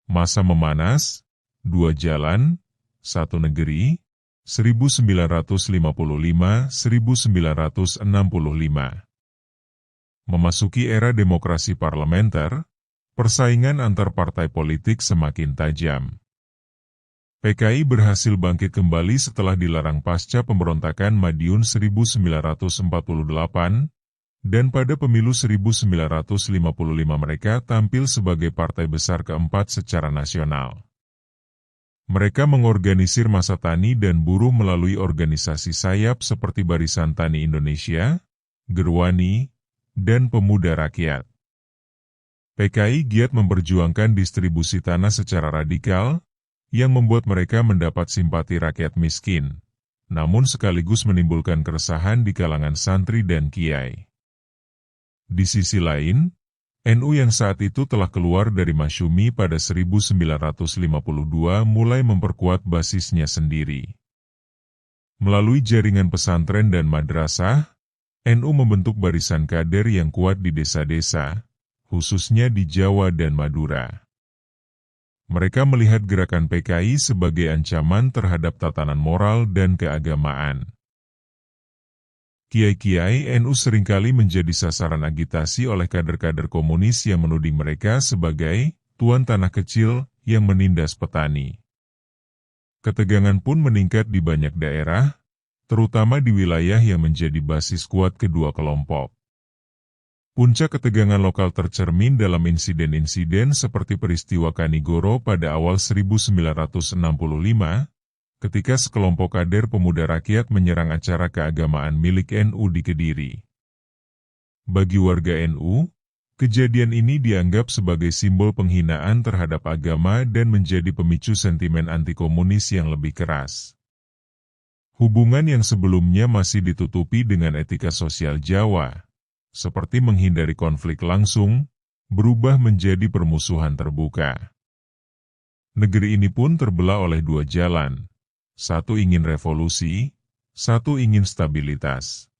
Masa memanas, 2 jalan, 1 negeri, 1955-1965. Memasuki era demokrasi parlementer, persaingan antar partai politik semakin tajam. PKI berhasil bangkit kembali setelah dilarang pasca pemberontakan Madiun 1948, dan pada pemilu 1955 mereka tampil sebagai partai besar keempat secara nasional. Mereka mengorganisir massa tani dan buruh melalui organisasi sayap seperti Barisan Tani Indonesia, Gerwani, dan Pemuda Rakyat. PKI giat memperjuangkan distribusi tanah secara radikal, yang membuat mereka mendapat simpati rakyat miskin, namun sekaligus menimbulkan keresahan di kalangan santri dan kiai. Di sisi lain, NU yang saat itu telah keluar dari Masyumi pada 1952 mulai memperkuat basisnya sendiri. Melalui jaringan pesantren dan madrasah, NU membentuk barisan kader yang kuat di desa-desa, khususnya di Jawa dan Madura. Mereka melihat gerakan PKI sebagai ancaman terhadap tatanan moral dan keagamaan. Kiai-kiai NU seringkali menjadi sasaran agitasi oleh kader-kader komunis yang menuding mereka sebagai tuan tanah kecil yang menindas petani. Ketegangan pun meningkat di banyak daerah, terutama di wilayah yang menjadi basis kuat kedua kelompok. Puncak ketegangan lokal tercermin dalam insiden-insiden seperti peristiwa Kanigoro pada awal 1965, ketika sekelompok kader pemuda rakyat menyerang acara keagamaan milik NU di Kediri. Bagi warga NU, kejadian ini dianggap sebagai simbol penghinaan terhadap agama dan menjadi pemicu sentimen anti-komunis yang lebih keras. Hubungan yang sebelumnya masih ditutupi dengan etika sosial Jawa, seperti menghindari konflik langsung, berubah menjadi permusuhan terbuka. Negeri ini pun terbelah oleh 2 jalan. Satu ingin revolusi, satu ingin stabilitas.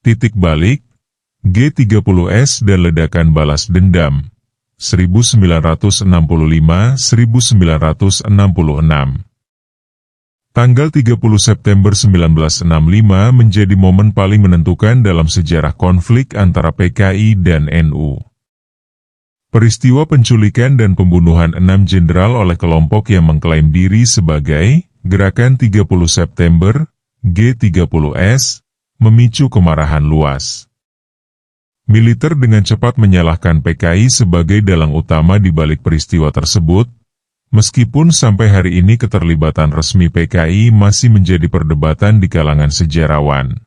Titik balik, G30S dan ledakan balas dendam, 1965-1966. Tanggal 30 September 1965 menjadi momen paling menentukan dalam sejarah konflik antara PKI dan NU. Peristiwa penculikan dan pembunuhan 6 jenderal oleh kelompok yang mengklaim diri sebagai Gerakan 30 September, G30S, memicu kemarahan luas. Militer dengan cepat menyalahkan PKI sebagai dalang utama di balik peristiwa tersebut, meskipun sampai hari ini keterlibatan resmi PKI masih menjadi perdebatan di kalangan sejarawan.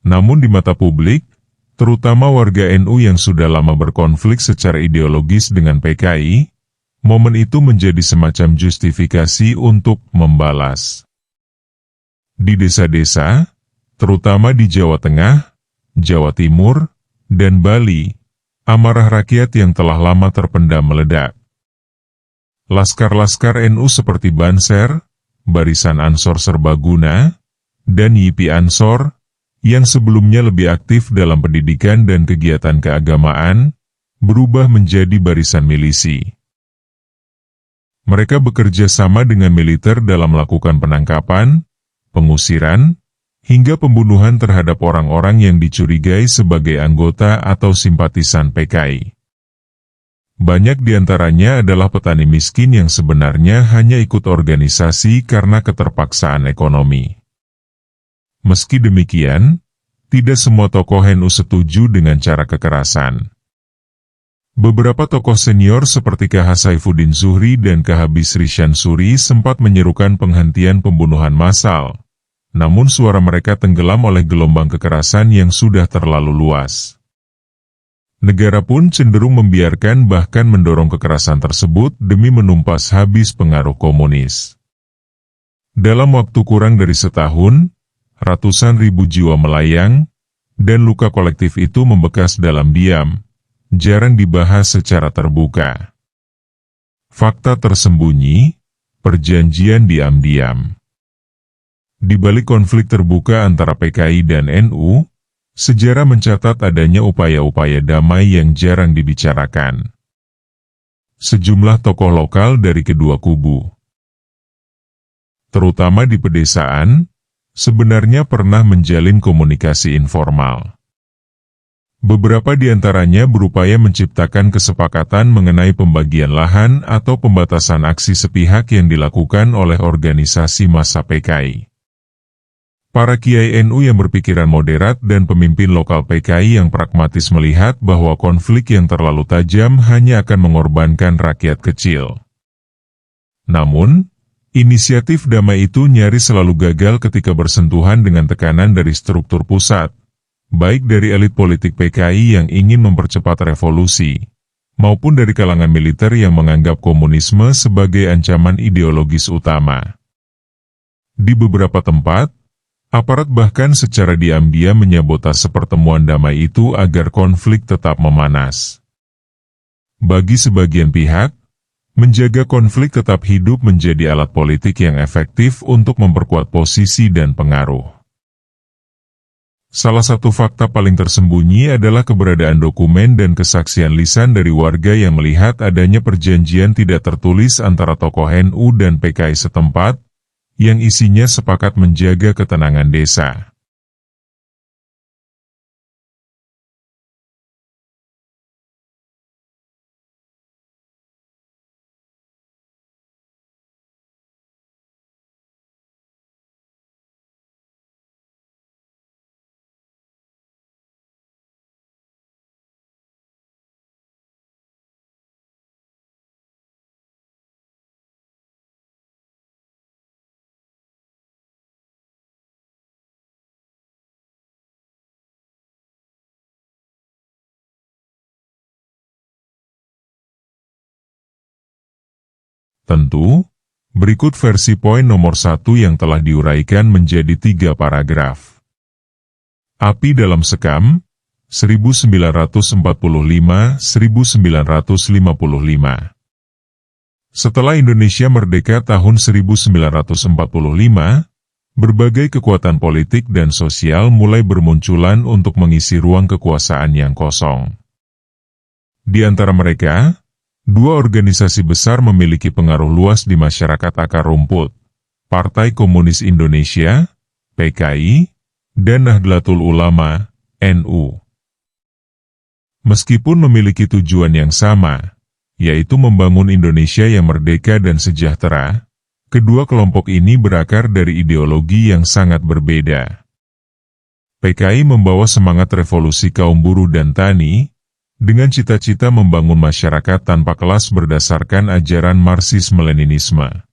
Namun di mata publik, terutama warga NU yang sudah lama berkonflik secara ideologis dengan PKI, momen itu menjadi semacam justifikasi untuk membalas. Di desa-desa, terutama di Jawa Tengah, Jawa Timur, dan Bali, amarah rakyat yang telah lama terpendam meledak. Laskar-laskar NU seperti Banser, Barisan Ansor Serbaguna, dan YIPI Ansor, yang sebelumnya lebih aktif dalam pendidikan dan kegiatan keagamaan, berubah menjadi barisan milisi. Mereka bekerja sama dengan militer dalam melakukan penangkapan, pengusiran, hingga pembunuhan terhadap orang-orang yang dicurigai sebagai anggota atau simpatisan PKI. Banyak di antaranya adalah petani miskin yang sebenarnya hanya ikut organisasi karena keterpaksaan ekonomi. Meski demikian, tidak semua tokoh NU setuju dengan cara kekerasan. Beberapa tokoh senior seperti KH Saifuddin Zuhri dan KH Bisri Syansuri sempat menyerukan penghentian pembunuhan massal. Namun suara mereka tenggelam oleh gelombang kekerasan yang sudah terlalu luas. Negara pun cenderung membiarkan bahkan mendorong kekerasan tersebut demi menumpas habis pengaruh komunis. Dalam waktu kurang dari setahun, ratusan ribu jiwa melayang, dan luka kolektif itu membekas dalam diam, jarang dibahas secara terbuka. Fakta tersembunyi, perjanjian diam-diam. Di balik konflik terbuka antara PKI dan NU, sejarah mencatat adanya upaya-upaya damai yang jarang dibicarakan. Sejumlah tokoh lokal dari kedua kubu, terutama di pedesaan, sebenarnya pernah menjalin komunikasi informal. Beberapa di antaranya berupaya menciptakan kesepakatan mengenai pembagian lahan atau pembatasan aksi sepihak yang dilakukan oleh organisasi massa PKI. Para kiai NU yang berpikiran moderat dan pemimpin lokal PKI yang pragmatis melihat bahwa konflik yang terlalu tajam hanya akan mengorbankan rakyat kecil. Namun, inisiatif damai itu nyaris selalu gagal ketika bersentuhan dengan tekanan dari struktur pusat, baik dari elit politik PKI yang ingin mempercepat revolusi, maupun dari kalangan militer yang menganggap komunisme sebagai ancaman ideologis utama. Di beberapa tempat, aparat bahkan secara diam-diam menyabotase pertemuan damai itu agar konflik tetap memanas. Bagi sebagian pihak, menjaga konflik tetap hidup menjadi alat politik yang efektif untuk memperkuat posisi dan pengaruh. Salah satu fakta paling tersembunyi adalah keberadaan dokumen dan kesaksian lisan dari warga yang melihat adanya perjanjian tidak tertulis antara tokoh NU dan PKI setempat, yang isinya sepakat menjaga ketenangan desa. Tentu, berikut versi poin nomor 1 yang telah diuraikan menjadi 3 paragraf. Api dalam sekam, 1945-1955. Setelah Indonesia merdeka tahun 1945, berbagai kekuatan politik dan sosial mulai bermunculan untuk mengisi ruang kekuasaan yang kosong. Di antara mereka, dua organisasi besar memiliki pengaruh luas di masyarakat akar rumput, Partai Komunis Indonesia, PKI, dan Nahdlatul Ulama, NU. Meskipun memiliki tujuan yang sama, yaitu membangun Indonesia yang merdeka dan sejahtera, kedua kelompok ini berakar dari ideologi yang sangat berbeda. PKI membawa semangat revolusi kaum buruh dan tani, dengan cita-cita membangun masyarakat tanpa kelas berdasarkan ajaran Marxisme-Leninisme.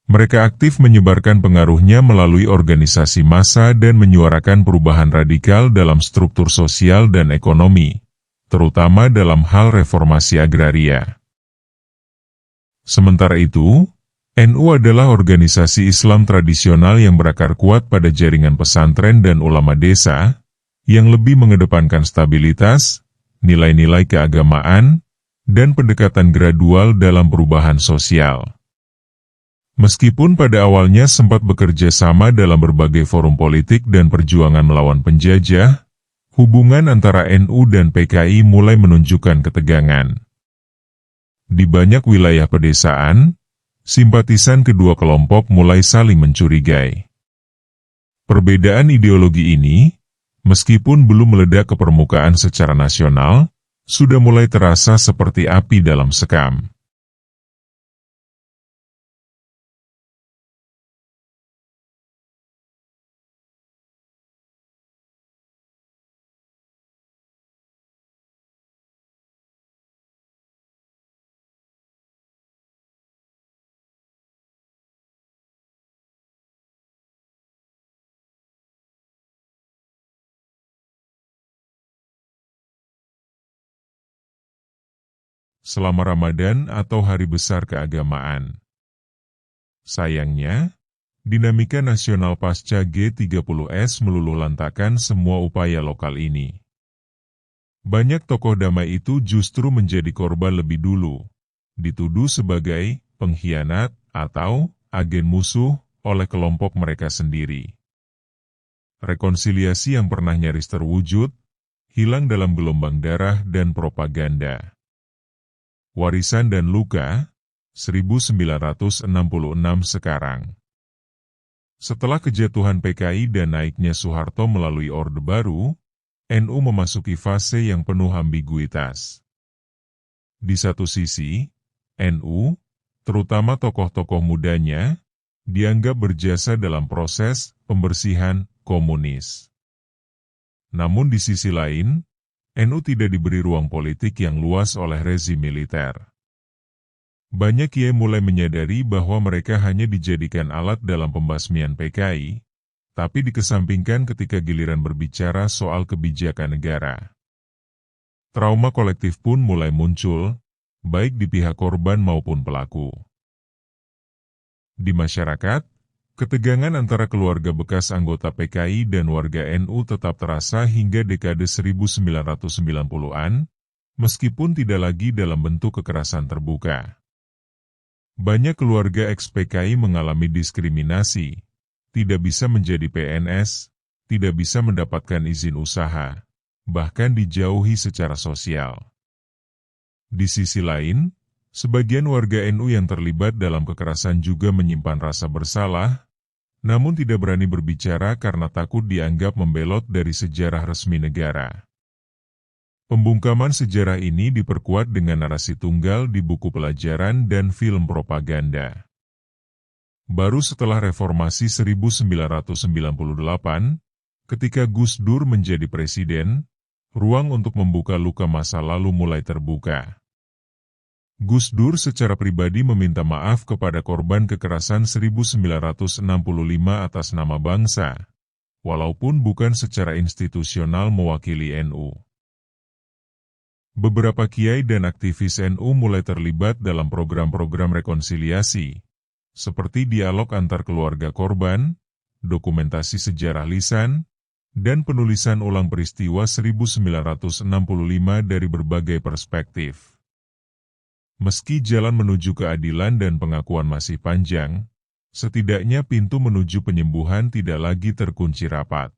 Mereka aktif menyebarkan pengaruhnya melalui organisasi massa dan menyuarakan perubahan radikal dalam struktur sosial dan ekonomi, terutama dalam hal reformasi agraria. Sementara itu, NU adalah organisasi Islam tradisional yang berakar kuat pada jaringan pesantren dan ulama desa, yang lebih mengedepankan stabilitas, nilai-nilai keagamaan, dan pendekatan gradual dalam perubahan sosial. Meskipun pada awalnya sempat bekerja sama dalam berbagai forum politik dan perjuangan melawan penjajah, hubungan antara NU dan PKI mulai menunjukkan ketegangan. Di banyak wilayah pedesaan, simpatisan kedua kelompok mulai saling mencurigai. Perbedaan ideologi ini, meskipun belum meledak ke permukaan secara nasional, sudah mulai terasa seperti api dalam sekam. Selama Ramadan atau hari besar keagamaan. Sayangnya, Dinamika nasional pasca G30S meluluhlantakkan semua upaya lokal ini. Banyak tokoh damai itu justru menjadi korban lebih dulu, dituduh sebagai pengkhianat atau agen musuh oleh kelompok mereka sendiri. Rekonsiliasi yang pernah nyaris terwujud, hilang dalam gelombang darah dan propaganda. Warisan dan luka, 1966 sekarang. Setelah kejatuhan PKI dan naiknya Soeharto melalui Orde Baru, NU memasuki fase yang penuh ambiguitas. Di satu sisi, NU, terutama tokoh-tokoh mudanya, dianggap berjasa dalam proses pembersihan komunis. Namun di sisi lain, NU tidak diberi ruang politik yang luas oleh rezim militer. Banyak kiai mulai menyadari bahwa mereka hanya dijadikan alat dalam pembasmian PKI, tapi dikesampingkan ketika giliran berbicara soal kebijakan negara. Trauma kolektif pun mulai muncul, baik di pihak korban maupun pelaku. Di masyarakat, ketegangan antara keluarga bekas anggota PKI dan warga NU tetap terasa hingga dekade 1990-an, meskipun tidak lagi dalam bentuk kekerasan terbuka. Banyak keluarga ex-PKI mengalami diskriminasi, tidak bisa menjadi PNS, tidak bisa mendapatkan izin usaha, bahkan dijauhi secara sosial. Di sisi lain, sebagian warga NU yang terlibat dalam kekerasan juga menyimpan rasa bersalah, namun tidak berani berbicara karena takut dianggap membelot dari sejarah resmi negara. Pembungkaman sejarah ini diperkuat dengan narasi tunggal di buku pelajaran dan film propaganda. Baru setelah reformasi 1998, ketika Gus Dur menjadi presiden, ruang untuk membuka luka masa lalu mulai terbuka. Gus Dur secara pribadi meminta maaf kepada korban kekerasan 1965 atas nama bangsa, walaupun bukan secara institusional mewakili NU. Beberapa kiai dan aktivis NU mulai terlibat dalam program-program rekonsiliasi, seperti dialog antar keluarga korban, dokumentasi sejarah lisan, dan penulisan ulang peristiwa 1965 dari berbagai perspektif. Meski jalan menuju keadilan dan pengakuan masih panjang, setidaknya pintu menuju penyembuhan tidak lagi terkunci rapat.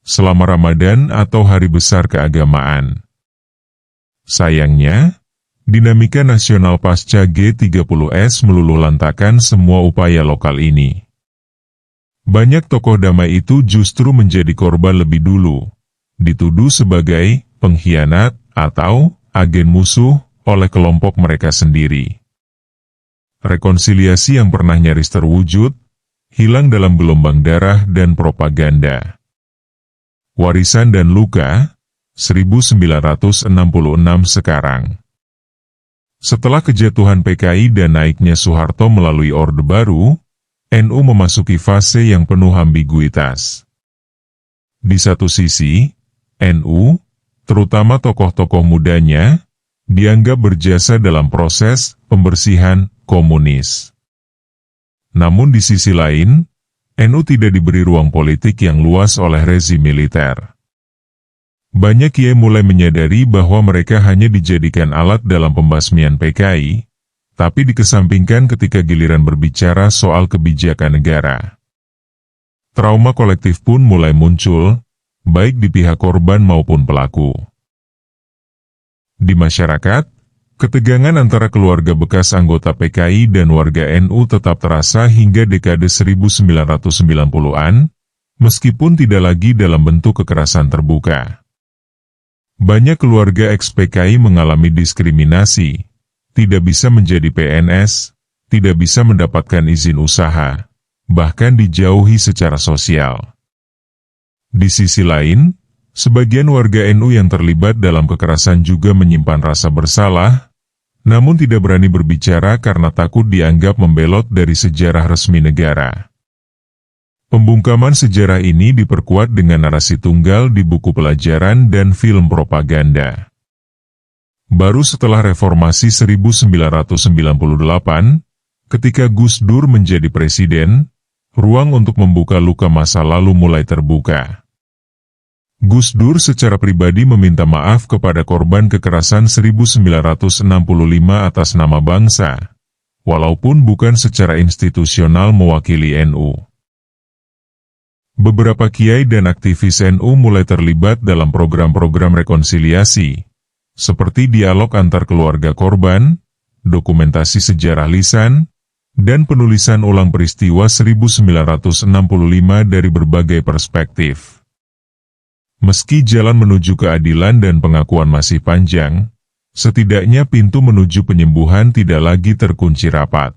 selama Ramadan atau hari besar keagamaan. Sayangnya, dinamika nasional pasca G30S meluluhlantakkan semua upaya lokal ini. Banyak tokoh damai itu justru menjadi korban lebih dulu, dituduh sebagai pengkhianat atau agen musuh oleh kelompok mereka sendiri. Rekonsiliasi yang pernah nyaris terwujud, hilang dalam gelombang darah dan propaganda. Warisan dan luka, 1966 sekarang. Setelah kejatuhan PKI dan naiknya Soeharto melalui Orde Baru, NU memasuki fase yang penuh ambiguitas. Di satu sisi, NU, terutama tokoh-tokoh mudanya, dianggap berjasa dalam proses pembersihan komunis. Namun di sisi lain, NU tidak diberi ruang politik yang luas oleh rezim militer. Banyak kiai mulai menyadari bahwa mereka hanya dijadikan alat dalam pembasmian PKI, tapi dikesampingkan ketika giliran berbicara soal kebijakan negara. Trauma kolektif pun mulai muncul, baik di pihak korban maupun pelaku. Di masyarakat, ketegangan antara keluarga bekas anggota PKI dan warga NU tetap terasa hingga dekade 1990-an, meskipun tidak lagi dalam bentuk kekerasan terbuka. Banyak keluarga ex-PKI mengalami diskriminasi, tidak bisa menjadi PNS, tidak bisa mendapatkan izin usaha, bahkan dijauhi secara sosial. Di sisi lain, sebagian warga NU yang terlibat dalam kekerasan juga menyimpan rasa bersalah, namun tidak berani berbicara karena takut dianggap membelot dari sejarah resmi negara. Pembungkaman sejarah ini diperkuat dengan narasi tunggal di buku pelajaran dan film propaganda. Baru setelah reformasi 1998, ketika Gus Dur menjadi presiden, ruang untuk membuka luka masa lalu mulai terbuka. Gus Dur secara pribadi meminta maaf kepada korban kekerasan 1965 atas nama bangsa, walaupun bukan secara institusional mewakili NU. Beberapa kiai dan aktivis NU mulai terlibat dalam program-program rekonsiliasi, seperti dialog antar keluarga korban, dokumentasi sejarah lisan, dan penulisan ulang peristiwa 1965 dari berbagai perspektif. Meski jalan menuju keadilan dan pengakuan masih panjang, setidaknya pintu menuju penyembuhan tidak lagi terkunci rapat.